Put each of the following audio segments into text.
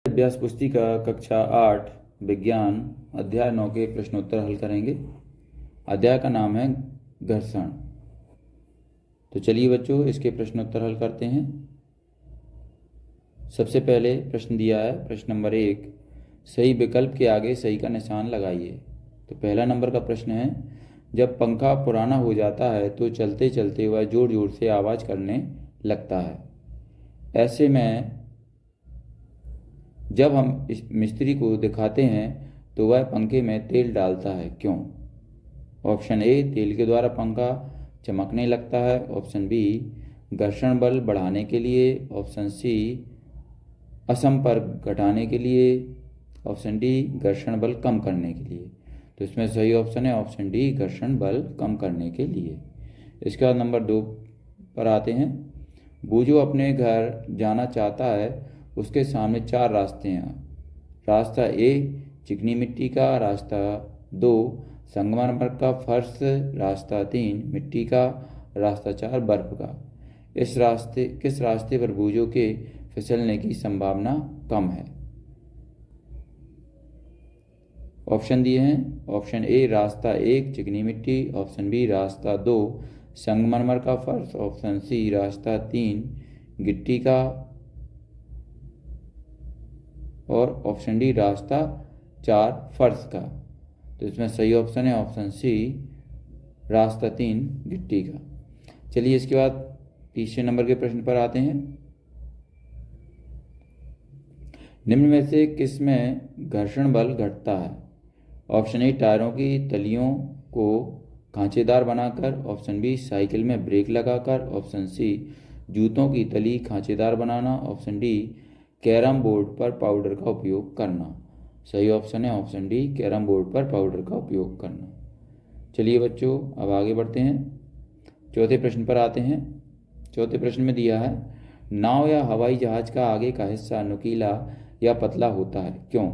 अभ्यास पुस्तिका कक्षा 8 विज्ञान अध्याय 9 के प्रश्नोत्तर हल करेंगे। अध्याय का नाम है घर्षण। तो चलिए बच्चों इसके प्रश्नोत्तर हल करते हैं। सबसे पहले प्रश्न दिया है प्रश्न नंबर 1, सही विकल्प के आगे सही का निशान लगाइए। तो पहला नंबर का प्रश्न है, जब पंखा पुराना हो जाता है तो चलते चलते वह जोर जोर से आवाज़ करने लगता है। ऐसे में जब हम इस मिस्त्री को दिखाते हैं तो वह पंखे में तेल डालता है, क्यों? ऑप्शन ए, तेल के द्वारा पंखा चमकने लगता है। ऑप्शन बी, घर्षण बल बढ़ाने के लिए। ऑप्शन सी, असंपर्क घटाने के लिए। ऑप्शन डी, घर्षण बल कम करने के लिए। तो इसमें सही ऑप्शन है ऑप्शन डी, घर्षण बल कम करने के लिए। इसके बाद नंबर 2 पर आते हैं। बूझो अपने घर जाना चाहता है, उसके सामने 4 रास्ते हैं। रास्ता ए चिकनी मिट्टी का, रास्ता 2 संगमरमर का फर्श, रास्ता 3 मिट्टी का, रास्ता 4 बर्फ का। किस रास्ते पर बूझो के फिसलने की संभावना कम है? ऑप्शन दिए हैं। ऑप्शन ए रास्ता 1 चिकनी मिट्टी, ऑप्शन बी रास्ता 2 संगमरमर का फर्श, ऑप्शन सी रास्ता 3 गिट्टी का, और ऑप्शन डी रास्ता 4 फर्श का। तो इसमें सही ऑप्शन है ऑप्शन सी रास्ता 3 गिट्टी का। चलिए इसके बाद तीसरे नंबर के प्रश्न पर आते हैं। निम्न में से किस में घर्षण बल घटता है? ऑप्शन ए टायरों की तलियों को खांचेदार बनाकर, ऑप्शन बी साइकिल में ब्रेक लगाकर, ऑप्शन सी जूतों की तली खांचेदार बनाना, ऑप्शन डी कैरम बोर्ड पर पाउडर का उपयोग करना। सही ऑप्शन है ऑप्शन डी, कैरम बोर्ड पर पाउडर का उपयोग करना। चलिए बच्चों अब आगे बढ़ते हैं। चौथे प्रश्न पर आते हैं। चौथे प्रश्न में दिया है, नाव या हवाई जहाज का आगे का हिस्सा नुकीला या पतला होता है, क्यों?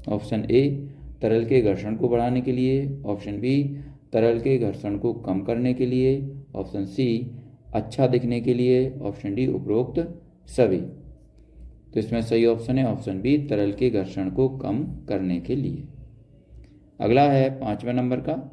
ऑप्शन ए तरल के घर्षण को बढ़ाने के लिए, ऑप्शन बी तरल के घर्षण को कम करने के लिए, ऑप्शन सी अच्छा दिखने के लिए, ऑप्शन डी उपरोक्त सभी। तो इसमें सही ऑप्शन है ऑप्शन बी तरल के घर्षण को कम करने के लिए। अगला है 5वें नंबर का,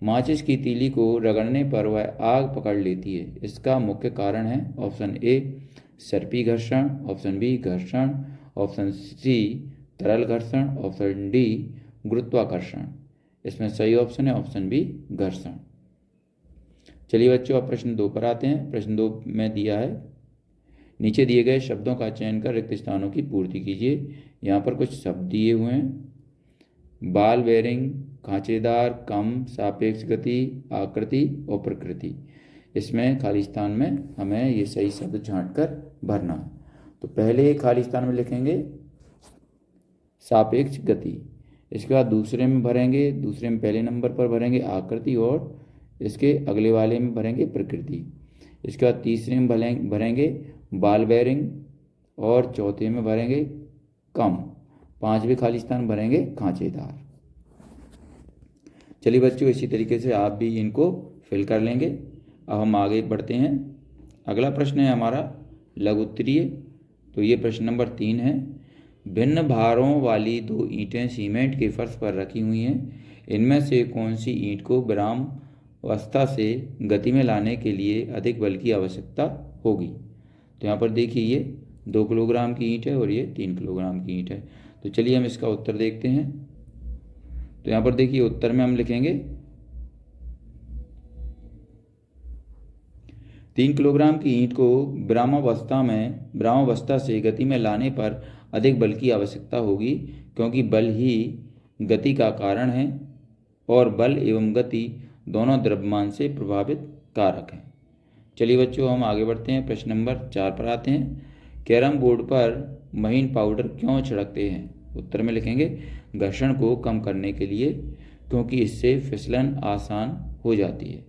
माचिस की तीली को रगड़ने पर वह आग पकड़ लेती है, इसका मुख्य कारण है? ऑप्शन ए सर्पी घर्षण, ऑप्शन बी घर्षण, ऑप्शन सी तरल घर्षण, ऑप्शन डी गुरुत्वाकर्षण। इसमें सही ऑप्शन है ऑप्शन बी घर्षण। चलिए बच्चों अब प्रश्न 2 पर आते हैं। प्रश्न 2 में दिया है, नीचे दिए गए शब्दों का चयन कर रिक्त स्थानों की पूर्ति कीजिए। यहाँ पर कुछ शब्द दिए हुए हैं, बाल बेरिंग, खांचेदार, कम, सापेक्ष गति, आकृति और प्रकृति। इसमें खाली स्थान में हमें ये सही शब्द छांट कर भरना है। तो पहले खाली स्थान में लिखेंगे सापेक्ष गति, इसके बाद दूसरे में भरेंगे, दूसरे में पहले नंबर पर भरेंगे आकृति, और इसके अगले वाले में भरेंगे प्रकृति। इसके बाद तीसरे में भरेंगे बाल बेरिंग, और चौथे में भरेंगे कम, 5वें खाली स्थान भरेंगे खांचेदार। चलिए बच्चों इसी तरीके से आप भी इनको फिल कर लेंगे। अब हम आगे बढ़ते हैं। अगला प्रश्न है हमारा लघु उत्तरीय। तो ये प्रश्न नंबर 3 है, भिन्न भारों वाली 2 ईंटें सीमेंट के फर्श पर रखी हुई हैं, इनमें से कौन सी ईंट को विराम अवस्था से गति में लाने के लिए अधिक बल की आवश्यकता होगी? तो यहाँ पर देखिए ये 2 किलोग्राम की ईंट है और ये 3 किलोग्राम की ईंट है। तो चलिए हम इसका उत्तर देखते हैं। तो यहाँ पर देखिए उत्तर में हम लिखेंगे 3 किलोग्राम की ईंट को विरामावस्था से गति में लाने पर अधिक बल की आवश्यकता होगी, क्योंकि बल ही गति का कारण है और बल एवं गति दोनों द्रव्यमान से प्रभावित कारक हैं। चलिए बच्चों हम आगे बढ़ते हैं। प्रश्न नंबर 4 पर आते हैं। कैरम बोर्ड पर महीन पाउडर क्यों छिड़कते हैं? उत्तर में लिखेंगे घर्षण को कम करने के लिए, क्योंकि इससे फिसलन आसान हो जाती है।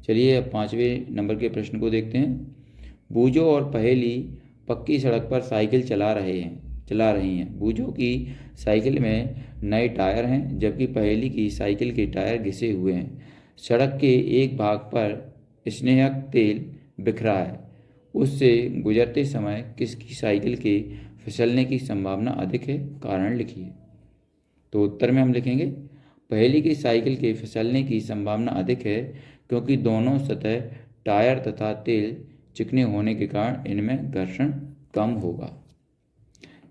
चलिए अब 5वें नंबर के प्रश्न को देखते हैं। बूझो और पहेली पक्की सड़क पर साइकिल चला रही हैं। बूझो की साइकिल में नए टायर हैं, जबकि पहेली की साइकिल के टायर घिसे हुए हैं। सड़क के एक भाग पर स्नेहक तेल बिखरा है, उससे गुजरते समय किसकी साइकिल के फिसलने की संभावना अधिक है? कारण लिखिए। तो उत्तर में हम लिखेंगे पहली की साइकिल के फिसलने की संभावना अधिक है क्योंकि दोनों सतह टायर तथा तेल चिकने होने के कारण इनमें घर्षण कम होगा।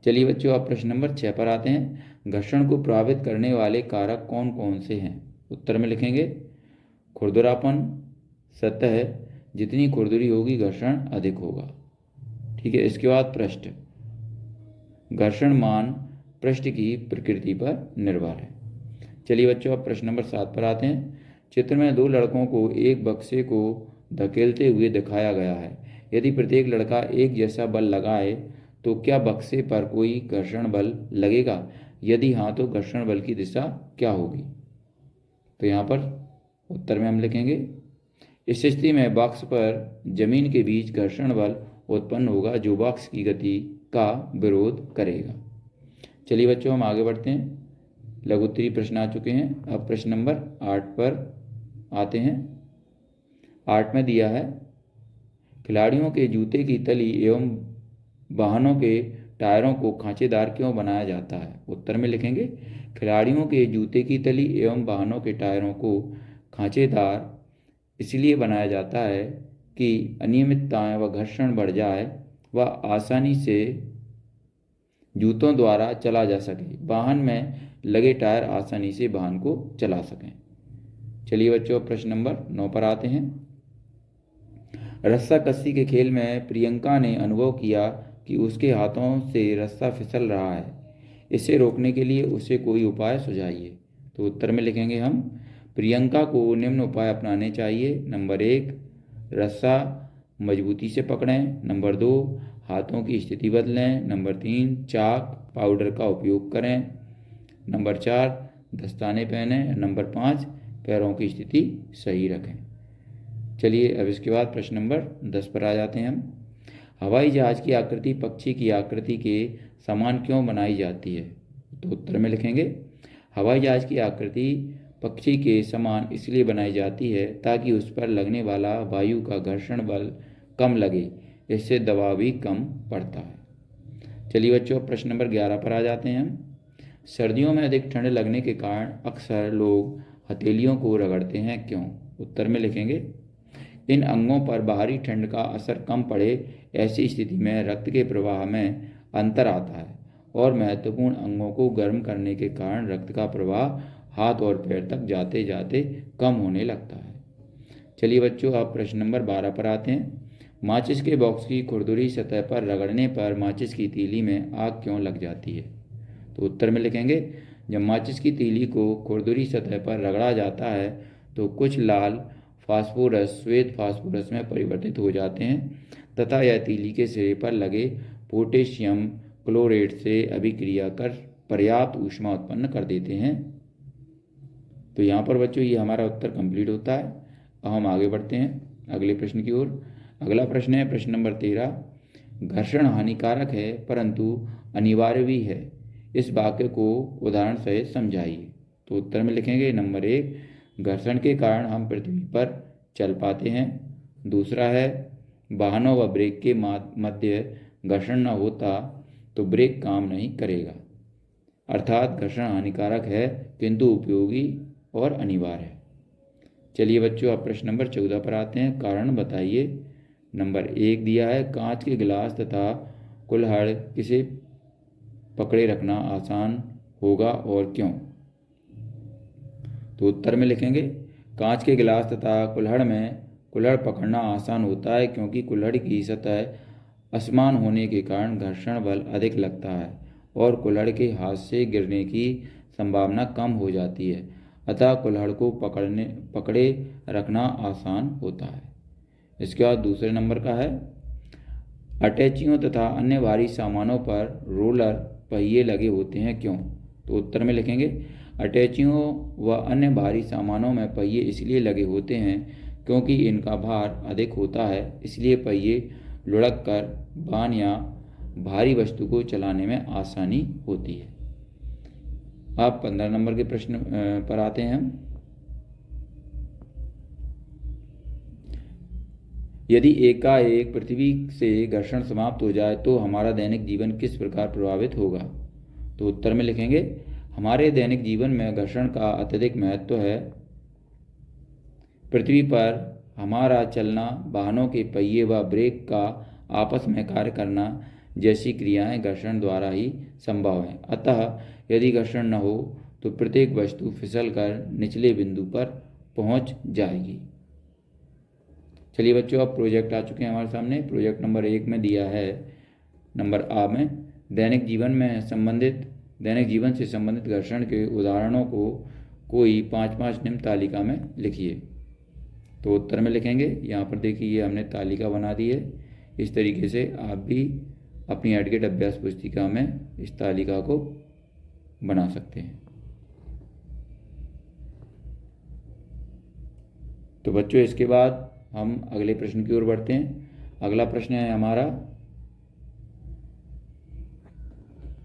चलिए बच्चों, आप प्रश्न नंबर 6 पर आते हैं। घर्षण को प्रभावित करने वाले कारक कौन कौन से हैं? उत्तर में लिखेंगे खुरदरापन, सतह जितनी खुरदरी होगी घर्षण अधिक होगा। ठीक है, इसके बाद पृष्ठ, घर्षण मान पृष्ठ की प्रकृति पर निर्भर है। चलिए बच्चों, अब प्रश्न नंबर 7 पर आते हैं। चित्र में दो लड़कों को एक बक्से को धकेलते हुए दिखाया गया है। यदि प्रत्येक लड़का एक जैसा बल लगाए तो क्या बक्से पर कोई घर्षण बल लगेगा? यदि हाँ, तो घर्षण बल की दिशा क्या होगी? तो यहाँ पर उत्तर में हम लिखेंगे इस स्थिति में बॉक्स पर जमीन के बीच घर्षण बल उत्पन्न होगा जो बॉक्स की गति का विरोध करेगा। चलिए बच्चों, हम आगे बढ़ते हैं। लघुत्तरीय प्रश्न आ चुके हैं। अब प्रश्न नंबर 8 पर आते हैं। 8 में दिया है खिलाड़ियों के जूते की तली एवं वाहनों के टायरों को खांचेदार क्यों बनाया जाता है? उत्तर में लिखेंगे खिलाड़ियों के जूते की तली एवं वाहनों के टायरों को खांचेदार इसलिए बनाया जाता है कि अनियमितताएं व घर्षण बढ़ जाए व आसानी से जूतों द्वारा चला जा सके, वाहन में लगे टायर आसानी से वाहन को चला सकें। चलिए बच्चों, प्रश्न नंबर 9 पर आते हैं। रस्सा कस्सी के खेल में प्रियंका ने अनुभव किया कि उसके हाथों से रस्सा फिसल रहा है। इसे रोकने के लिए उसे कोई उपाय सुझाइए। तो उत्तर में लिखेंगे हम प्रियंका को निम्न उपाय अपनाने चाहिए। नंबर 1, रस्सा मजबूती से पकड़ें। नंबर 2, हाथों की स्थिति बदलें। नंबर 3, चाक पाउडर का उपयोग करें। नंबर 4, दस्ताने पहने। नंबर 5, पैरों की स्थिति सही रखें। चलिए अब इसके बाद प्रश्न नंबर 10 पर आ जाते हैं हम। हवाई जहाज की आकृति पक्षी की आकृति के समान क्यों बनाई जाती है? तो उत्तर में लिखेंगे हवाई जहाज की आकृति पक्षी के समान इसलिए बनाई जाती है ताकि उस पर लगने वाला वायु का घर्षण बल कम लगे, इससे दबाव भी कम पड़ता है। चलिए बच्चों, प्रश्न नंबर 11 पर आ जाते हैं हम। सर्दियों में अधिक ठंड लगने के कारण अक्सर लोग हथेलियों को रगड़ते हैं, क्यों? उत्तर में लिखेंगे इन अंगों पर बाहरी ठंड का असर कम पड़े, ऐसी स्थिति में रक्त के प्रवाह में अंतर आता है और महत्वपूर्ण अंगों को गर्म करने के कारण रक्त का प्रवाह हाथ और पैर तक जाते जाते कम होने लगता है। चलिए बच्चों, आप प्रश्न नंबर 12 पर आते हैं। माचिस के बॉक्स की खुरदुरी सतह पर रगड़ने पर माचिस की तीली में आग क्यों लग जाती है? तो उत्तर में लिखेंगे जब माचिस की तीली को खुरदुरी सतह पर रगड़ा जाता है तो कुछ लाल फास्फोरस श्वेत फास्फोरस में परिवर्तित हो जाते हैं तथा यह तीली के सिरे पर लगे पोटेशियम क्लोरेट से अभिक्रिया कर पर्याप्त ऊष्मा उत्पन्न कर देते हैं। तो यहाँ पर बच्चों ये हमारा उत्तर कंप्लीट होता है। अब हम आगे बढ़ते हैं अगले प्रश्न की ओर। अगला प्रश्न है प्रश्न नंबर 13। घर्षण हानिकारक है परंतु अनिवार्य भी है, इस वाक्य को उदाहरण सहित समझाइए। तो उत्तर में लिखेंगे नंबर 1, घर्षण के कारण हम पृथ्वी पर चल पाते हैं। दूसरा है वाहनों व ब्रेक के मध्य घर्षण न होता तो ब्रेक काम नहीं करेगा, अर्थात घर्षण हानिकारक है किंतु उपयोगी और अनिवार्य है। चलिए बच्चों, अब प्रश्न नंबर 14 पर आते हैं। कारण बताइए। नंबर 1 दिया है कांच के गिलास तथा कुल्हड़ किसे पकड़े रखना आसान होगा और क्यों? तो उत्तर में लिखेंगे कांच के गिलास तथा कुल्हड़ पकड़ना आसान होता है क्योंकि कुल्हड़ की सतह असमान होने के कारण घर्षण बल अधिक लगता है और कुल्हड़ के हाथ से गिरने की संभावना कम हो जाती है, अतः कुल्हड़ को पकड़े रखना आसान होता है। इसके बाद दूसरे नंबर का है अटैचियों तथा अन्य भारी सामानों पर रोलर पहिए लगे होते हैं, क्यों? तो उत्तर में लिखेंगे अटैचियों व अन्य भारी सामानों में पहिए इसलिए लगे होते हैं क्योंकि इनका भार अधिक होता है, इसलिए पहिए लुढ़क कर वाहन या भारी वस्तु को चलाने में आसानी होती है। अब 15 नंबर के प्रश्न पर आते हैं हम। यदि एकाएक पृथ्वी से घर्षण समाप्त हो जाए तो हमारा दैनिक जीवन किस प्रकार प्रभावित होगा। तो उत्तर में लिखेंगे, हमारे दैनिक जीवन में घर्षण का अत्यधिक महत्व है। पृथ्वी पर हमारा चलना, वाहनों के पहिए व ब्रेक का आपस में कार्य करना जैसी क्रियाएं घर्षण द्वारा ही संभव हैं। अतः यदि घर्षण न हो तो प्रत्येक वस्तु फिसलकर निचले बिंदु पर पहुंच जाएगी। चलिए बच्चों, अब प्रोजेक्ट आ चुके हैं हमारे सामने। प्रोजेक्ट नंबर 1 में दिया है नंबर आ में, दैनिक जीवन से संबंधित घर्षण के उदाहरणों को कोई 5-5 निम्न तालिका में लिखिए। तो उत्तर में लिखेंगे, यहाँ पर देखिए ये हमने तालिका बना दी है। इस तरीके से आप भी अपनी एडगेट अभ्यास पुस्तिका में इस तालिका को बना सकते हैं। तो बच्चों, इसके बाद हम अगले प्रश्न की ओर बढ़ते हैं। अगला प्रश्न है हमारा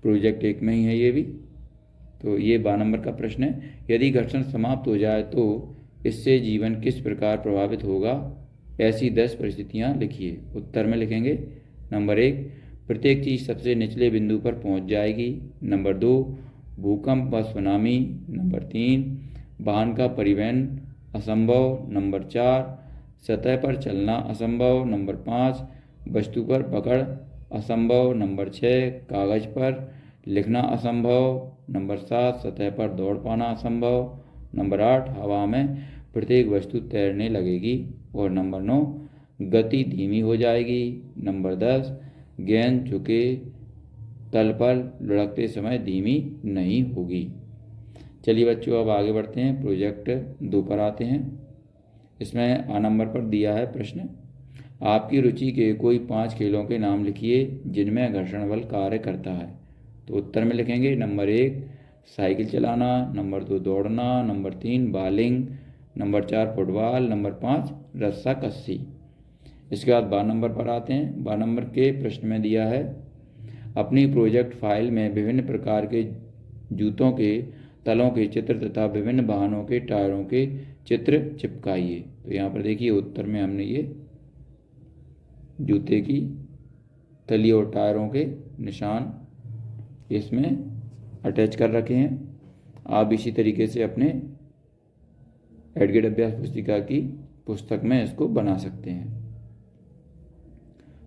प्रोजेक्ट 1 में ही है ये भी। तो ये 12 नंबर का प्रश्न है, यदि घर्षण समाप्त हो जाए तो इससे जीवन किस प्रकार प्रभावित होगा, ऐसी 10 परिस्थितियां लिखिए। उत्तर में लिखेंगे, नंबर 1, प्रत्येक चीज़ सबसे निचले बिंदु पर पहुंच जाएगी। नंबर 2, भूकंप व सुनामी। नंबर 3, वाहन का परिवहन असंभव। नंबर 4, सतह पर चलना असंभव। नंबर 5, वस्तु पर पकड़ असंभव। नंबर 6, कागज पर लिखना असंभव। नंबर 7, सतह पर दौड़ पाना असंभव। नंबर 8, हवा में प्रत्येक वस्तु तैरने लगेगी। और नंबर 9, गति धीमी हो जाएगी। नंबर 10, गेंद झुके तल पर लुढ़कते समय धीमी नहीं होगी। चलिए बच्चों, अब आगे बढ़ते हैं, प्रोजेक्ट 2 पर आते हैं। इसमें आ नंबर पर दिया है प्रश्न, आपकी रुचि के कोई 5 खेलों के नाम लिखिए जिनमें घर्षण बल कार्य करता है। तो उत्तर में लिखेंगे, नंबर 1, साइकिल चलाना। नंबर 2, दौड़ना। Number 3, bowling. Number 4, football. Number 5, रस्सा कस्सी। इसके बाद 12 नंबर पर आते हैं। 12 नंबर के प्रश्न में दिया है, अपनी प्रोजेक्ट फाइल में विभिन्न प्रकार के जूतों के तलों के चित्र तथा विभिन्न वाहनों के टायरों के चित्र चिपकाइए। तो यहाँ पर देखिए उत्तर में हमने ये जूते की तली और टायरों के निशान इसमें अटैच कर रखे हैं। आप इसी तरीके से अपने एडगेट अभ्यास पुस्तिका की पुस्तक में इसको बना सकते हैं।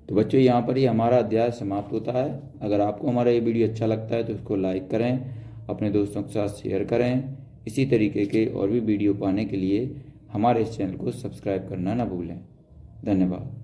तो बच्चों, यहाँ पर ही हमारा अध्याय समाप्त होता है। अगर आपको हमारा ये वीडियो अच्छा लगता है तो इसको लाइक करें, अपने दोस्तों के साथ शेयर करें। इसी तरीके के और भी वीडियो पाने के लिए हमारे इस चैनल को सब्सक्राइब करना ना भूलें। धन्यवाद।